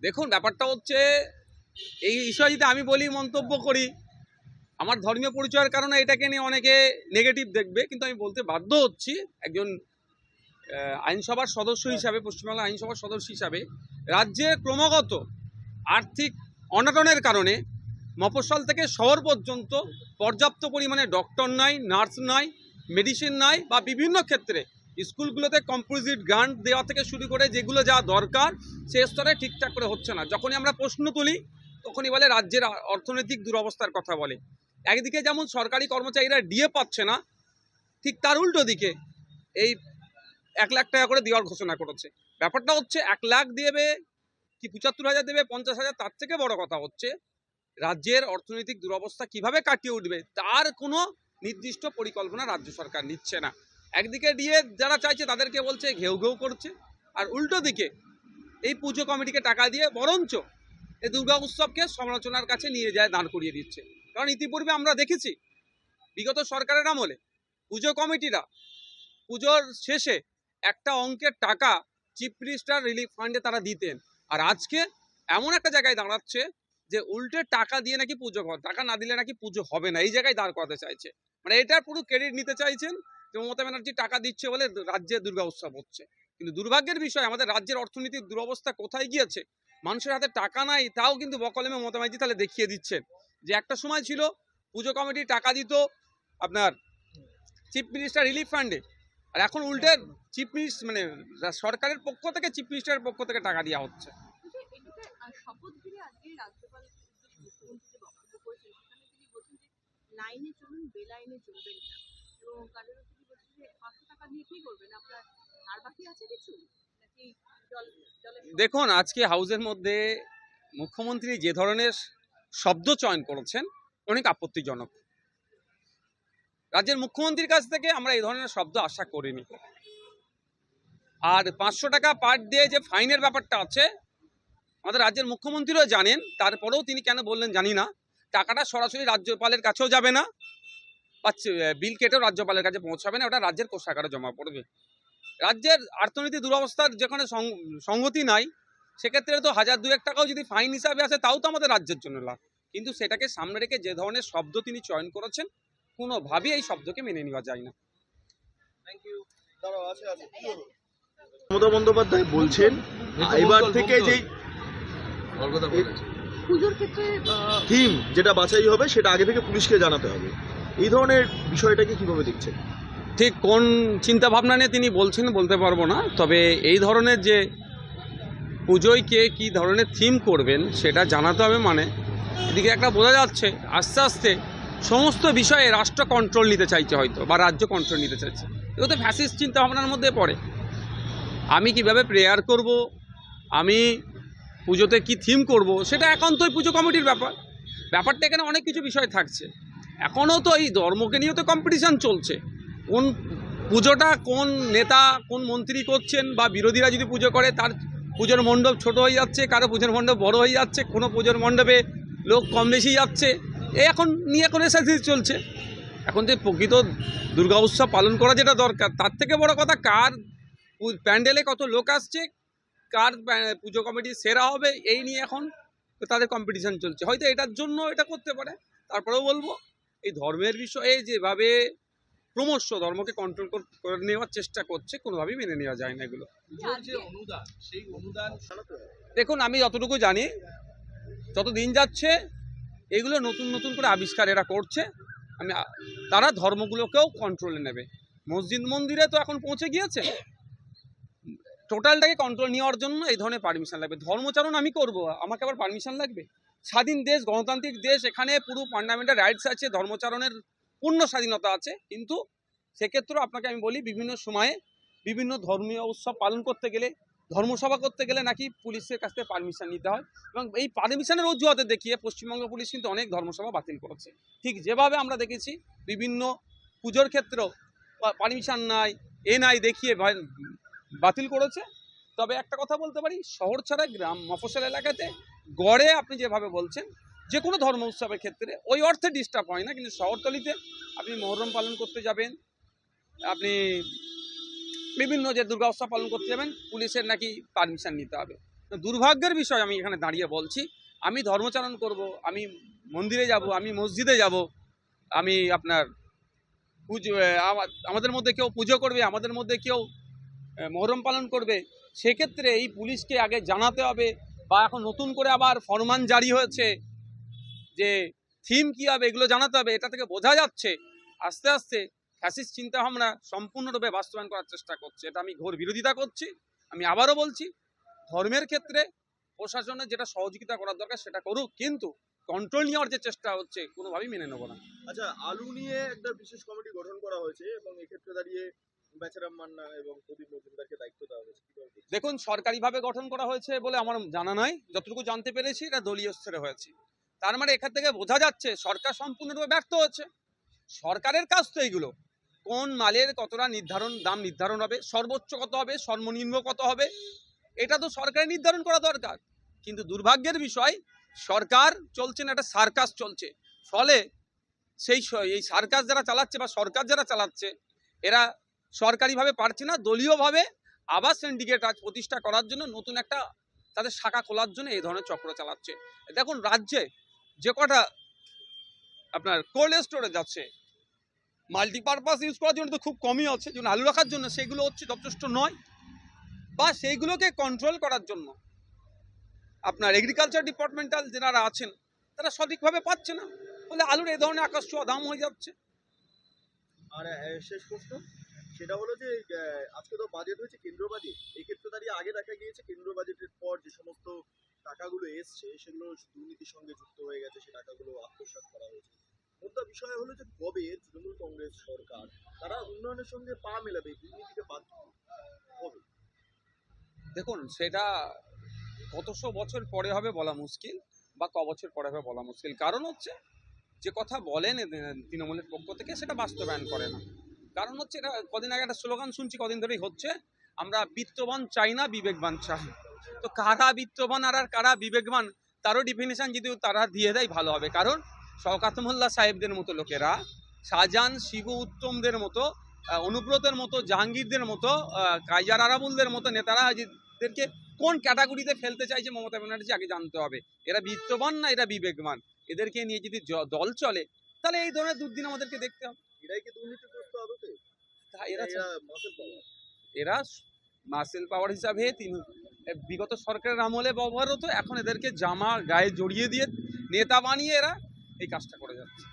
দেখুন, ব্যাপারটা হচ্ছে এই বিষয়ে যদি আমি বলি, মন্তব্য করি, আমার ধর্মীয় পরিচয়ের কারণে এটাকে নিয়ে অনেকে নেগেটিভ দেখবে, কিন্তু আমি বলতে বাধ্য হচ্ছি একজন আইনসভার সদস্য হিসাবে, পশ্চিমবাংলা আইনসভার সদস্য হিসাবে, রাজ্যে ক্রমাগত আর্থিক অনটনের কারণে মফস্বল থেকে শহর পর্যন্ত পর্যাপ্ত পরিমাণে ডক্টর নাই, নার্স নাই, মেডিসিন নাই, বা বিভিন্ন ক্ষেত্রে স্কুলগুলোতে কম্পোজিট গ্রান্ট দেওয়া থেকে শুরু করে যেগুলো যা দরকার সে স্তরে ঠিকঠাক করে হচ্ছে না। যখনই আমরা প্রশ্ন তুলি তখনই বলে রাজ্যের অর্থনৈতিক দুরবস্থার কথা বলে। একদিকে যেমন সরকারি কর্মচারীরা ডিএ পাচ্ছে না, ঠিক তার উল্টো দিকে এই 1 লাখ টাকা করে দেওয়ার ঘোষণা করেছে। ব্যাপারটা হচ্ছে 1 লাখ দেবে কি 75,000 দেবে, 50,000, তার থেকে বড় কথা হচ্ছে রাজ্যের অর্থনৈতিক দুরবস্থা কিভাবে কাটিয়ে উঠবে তার কোনো নির্দিষ্ট পরিকল্পনা রাজ্য সরকার নিচ্ছে না। একদিকে ডিএ যারা চাইছে তাদেরকে বলছে ঘেউ ঘেউ করছে, আর উল্টো দিকে এই পুজো কমিটিকে টাকা দিয়ে বরঞ্চ এই দুর্গা উৎসবকে সমালোচনার কাছে নিয়ে যায়, দাঁড় করিয়ে দিচ্ছে। কারণ ইতিপূর্বে আমরা দেখেছি বিগত সরকারের আমলে পুজো কমিটিরা পুজোর শেষে একটা অঙ্কের টাকা চিফ মিনিস্টার রিলিফ ফান্ডে তারা দিতেন, আর আজকে এমন একটা জায়গায় দাঁড়াচ্ছে যে উল্টে টাকা দিয়ে নাকি পুজো হয়, টাকা না দিলে নাকি পুজো হবে না, এই জায়গায় দাঁড় করাতে চাইছে। মানে এটার পুরো ক্রেডিট নিতে চাইছেন যে মমতা ব্যানার্জি টাকা দিচ্ছে বলে রাজ্যে দুর্গা উৎসব হচ্ছে। কিন্তু দুর্ভাগ্যের বিষয়, আমাদের রাজ্যের অর্থনৈতিক দুরবস্থা কোথায় গিয়েছে, মানুষের হাতে টাকা নাই, তাও কিন্তু বকলমে মমতা ব্যানার্জি তাহলে দেখিয়ে দিচ্ছেন যে একটা সময় ছিল পুজো কমিটি টাকা দিত আপনার চিফ মিনিস্টার রিলিফ ফান্ডে, আর এখন উল্টে চিফ মিনিস্টার মানে সরকারের পক্ষ থেকে চিফ মিনিস্টারের পক্ষ থেকে টাকা দেওয়া হচ্ছে। দেখুন, আজকে হাউসের মধ্যে মুখ্যমন্ত্রী যে ধরনের শব্দ চয়ন করেছেন অনেক আপত্তিজনক। রাজ্যের মুখ্যমন্ত্রীর কাছ থেকে আমরা এই ধরনের শব্দ আশা করিনি। আর 500 টাকা পার ডে যে ফাইনের ব্যাপারটা আছে, আমাদের রাজ্যের মুখ্যমন্ত্রীও জানেন, তারপরেও তিনি কেন বললেন জানি না। টাকাটা সরাসরি রাজ্যপালের কাছেও যাবে না, বা বিল কেটেও রাজ্যপালের কাছে পৌঁছাবে না, ওটা রাজ্যের কোষাগারে জমা পড়বে। রাজ্যের অর্থনৈতিক দুরবস্থার যেখানে সংগতি নাই, সেক্ষেত্রে তো 1000-2 টাকাও যদি ফাইন হিসাবে আসে তাও তো আমাদের রাজ্যের জন্য লাভ। কিন্তু সেটাকে সামনে রেখে যে ধরনের শব্দ তিনি চয়ন করেছেন, কোনোভাবেই এই শব্দকে মেনে নেওয়া যায় না। মমতা বন্দ্যোপাধ্যায় বলছেন এবার থেকে যে পুজোর ক্ষেত্রে থিম যেটা বাছাই হবে সেটা আগে থেকে পুলিশকে জানাতে হবে, এই ধরনের বিষয়টাকে কিভাবে দেখছেন? ঠিক কোন চিন্তা ভাবনা নিয়ে তিনি বলছেন বলতে পারবো না, তবে এই ধরনের যে পুজোয় কে কী ধরনের থিম করবেন সেটা জানাতে হবে। মানে এদিকে একটা বোঝা যাচ্ছে আস্তে আস্তে সমস্ত বিষয়ে রাষ্ট্র কন্ট্রোল নিতে চাইছে হয়তো, বা রাজ্য কন্ট্রোল নিতে চাইছে। এগুলো তো ফ্যাসিস্ট চিন্তা ভাবনার মধ্যে পড়ে। আমি কিভাবে প্রেয়ার করব, আমি পুজোতে কি থিম করব, সেটা একান্তই পুজো কমিটির ব্যাপারটা এখানে অনেক কিছু বিষয় থাকছে। এখনও তো এই ধর্মকে নিয়েও তো কম্পিটিশান চলছে। কোন পুজোটা কোন নেতা কোন মন্ত্রী করছেন, বা বিরোধীরা যদি পুজো করে তার পুজোর মণ্ডপ ছোট হয়ে যাচ্ছে, কারো পুজোর মণ্ডপ বড় হয়ে যাচ্ছে, কোনো পুজোর মণ্ডপে লোক কম বেশি যাচ্ছে, এখন নিয়ে এখন এসে চলছে। এখন যে প্রকৃত দুর্গা উৎসব পালন করা যেটা দরকার, তার থেকে বড় কথা কার প্যান্ডেলে কত লোক আসছে, কার পুজো কমিটি সেরা হবে, এই নিয়ে এখন তাদের কম্পিটিশান চলছে। হয়তো এটার জন্য এটা করতে পারে। তারপরেও বলবো এই ধর্মের বিষয়ে যেভাবে ক্রমশ ধর্মকে কন্ট্রোল করে নেওয়ার চেষ্টা করছে, কোনোভাবেই মেনে নেওয়া যায় না এগুলো। দেখুন, আমি যতটুকু জানি, যত দিন যাচ্ছে এগুলো নতুন নতুন করে আবিষ্কার এরা করছে। তারা ধর্মগুলোকেও কন্ট্রোলে নেবে। মসজিদ মন্দিরে তো এখন পৌঁছে গিয়েছে, টোটালটাকে কন্ট্রোল নেওয়ার জন্য এই ধরনের পারমিশন লাগবে। ধর্মচারণ আমি করব, আমাকে আবার পারমিশন লাগবে? স্বাধীন দেশ, গণতান্ত্রিক দেশ, এখানে পুরো ফান্ডামেন্টাল রাইটস আছে, ধর্মচারণের পূর্ণ স্বাধীনতা আছে। কিন্তু সেক্ষেত্রেও আপনাকে আমি বলি, বিভিন্ন সময়ে বিভিন্ন ধর্মীয় উৎসব পালন করতে গেলে, ধর্মসভা করতে গেলে নাকি পুলিশের কাছ থেকে পারমিশন নিতে হয়, এবং এই পারমিশনের অজুহাতে দেখিয়ে পশ্চিমবঙ্গ পুলিশ কিন্তু অনেক ধর্মসভা বাতিল করেছে। ঠিক যেভাবে আমরা দেখেছি বিভিন্ন পুজোর ক্ষেত্রেও পারমিশন নাই, এ নাই দেখিয়ে বাতিল করেছে। তবে একটা কথা বলতে পারি, শহর ছাড়া গ্রাম মফস্বল এলাকাতে গড়ে আপনি যেভাবে বলছেন যে কোনো ধর্ম উৎসবের ক্ষেত্রে ওই অর্থে ডিস্টার্ব হয় না, কিন্তু শহরতলিতে আপনি মহরম পালন করতে যাবেন, আপনি বিভিন্ন যে দুর্গা উৎসব পালন করতে যাবেন, পুলিশের নাকি পারমিশন নিতে হবে। দুর্ভাগ্যের বিষয় আমি এখানে দাঁড়িয়ে বলছি, আমি ধর্মচারণ করব, আমি মন্দিরে যাব, আমি মসজিদে যাব, আমি আপনার পুজো আমাদের মধ্যে কেউ পুজো করবে, আমাদের মধ্যে কেউ মহরম পালন করবে, সেক্ষেত্রে এই পুলিশকে আগে জানাতে হবে, বা এখন নতুন করে আবার ফরমান জারি হয়েছে যে থিম কী হবে এগুলো জানাতে হবে। এটা থেকে বোঝা যাচ্ছে আস্তে আস্তে ফ্যাসিস্ট চিন্তাভাবনা সম্পূর্ণরূপে বাস্তবায়ন করার চেষ্টা করছে। এটা আমি ঘোর বিরোধিতা করছি। আমি আবারও বলছি, ধর্মের ক্ষেত্রে প্রশাসনের যেটা সহযোগিতা করার দরকার সেটা করুক, কিন্তু কন্ট্রোল নেওয়ার যে চেষ্টা হচ্ছে কোনোভাবেই মেনে নেবো না। আচ্ছা, আলু নিয়ে একটা বিশেষ কমিটি গঠন করা হয়েছে এবং এক্ষেত্রে দাঁড়িয়ে বেচারাম মান্না এবং প্রদীপ মজুমদারকে দায়িত্ব দেওয়া হয়েছে, কিভাবে দেখছেন? দেখুন, সরকারিভাবে গঠন করা হয়েছে বলে আমার জানা নাই, যতটুকু জানতে পেরেছি এটা দলীয় স্তরে হয়েছে। তার মানে এখান থেকে বোঝা যাচ্ছে সরকার সম্পূর্ণরূপে ব্যর্থ হচ্ছে। সরকারের কাজ তো এইগুলো, কোন মালের কতটা দাম নির্ধারণ হবে, সর্বোচ্চ কত হবে, সর্বনিম্ন কত হবে, এটা তো সরকারের নির্ধারণ করা দরকার। কিন্তু দুর্ভাগ্যের বিষয়, সরকার চলছে না, একটা সার্কাস চলছে। ফলে এই সার্কাস যারা চালাচ্ছে বা সরকার যারা চালাচ্ছে, এরা সরকারিভাবে পারছে না, দলীয়ভাবে আবার সিন্ডিকেট রাজ প্রতিষ্ঠা করার জন্য নতুন একটা তাদের শাখা খোলার জন্য এই ধরনের চক্র চালাচ্ছে। দেখুন, রাজ্যে যে কটা আপনার কোল্ড স্টোরে যাচ্ছে, মাল্টিপারপাস ইউজ করার জন্য তো খুব কমই আছে, যেমন আলু রাখার জন্য সেগুলো হচ্ছে যথেষ্ট নয়, বা সেইগুলোকে কন্ট্রোল করার জন্য আপনার এগ্রিকালচার ডিপার্টমেন্টাল যারা আছেন তারা সঠিকভাবে পাচ্ছে না, ফলে আলুর এই ধরনের আকাশ ছোঁয়া দাম হয়ে যাচ্ছে। আর শেষ প্রশ্ন, সেটা হলো যে আজকে তো বাজেট হয়েছে, কেন্দ্র বাজেট। এই ক্ষেত্রে দাঁড়িয়ে আগে দেখা গিয়েছে কেন্দ্র বাজেটের পর যে সমস্ত টাকাগুলো এসছে সেগুলো দুর্নীতির সঙ্গে যুক্ত হয়ে গেছে, সে টাকাগুলো আত্মসাৎ করা হয়েছে। মোদ্দা বিষয় হলো যে কবে তৃণমূল কংগ্রেস সরকার তারা উন্নয়নের সঙ্গে পা মেলাবে, দুর্নীতিকে বাদ দিবে, কবে? দেখুন, সেটা কতশো বছর পরে হবে বলা মুশকিল, বা ক বছর পরে হবে বলা মুশকিল। কারণ হচ্ছে, যে কথা বলেন তৃণমূলের পক্ষ থেকে সেটা বাস্তবায়ন করে না। কারণ হচ্ছে, এটা কদিন আগে একটা স্লোগান শুনছি, কদিন ধরেই হচ্ছে, আমরা বিত্তবান চাই না, বিবেকবান চাই। তো কারা বিত্তবান আর কারা বিবেকবান, তারও ডিফিনিশন যদি তারা দিয়ে দেয় ভালো হবে। কারণ শওকত মোল্লা সাহেবদের মতো লোকেরা, শাহজাহান শিবু উত্তমদের মতো, অনুব্রতের মতো, জাহাঙ্গীরদের মতো, কাইজার আরাবুলদের মতো নেতারা এদেরকে কোন ক্যাটাগরিতে ফেলতে চাইছে মমতা ব্যানার্জি আগে জানতে হবে। এরা বিত্তবান না এরা বিবেকবান, এদেরকে নিয়ে যদি দল চলে তাহলে এই ধরনের দুর্দিন আমাদেরকে দেখতে হবে। এরাই কি দুর্নীতিগ্রস্ত আদতে? এরা মাসেল পাওয়ার? এরা মাসেল পাওয়ার হিসাবে বিগত সরকারের আমলে ব্যবহার হতো, এখন এদেরকে জামা গায়ে জড়িয়ে দিয়ে নেতা বানিয়ে এরা এই কাজটা করে যাচ্ছে।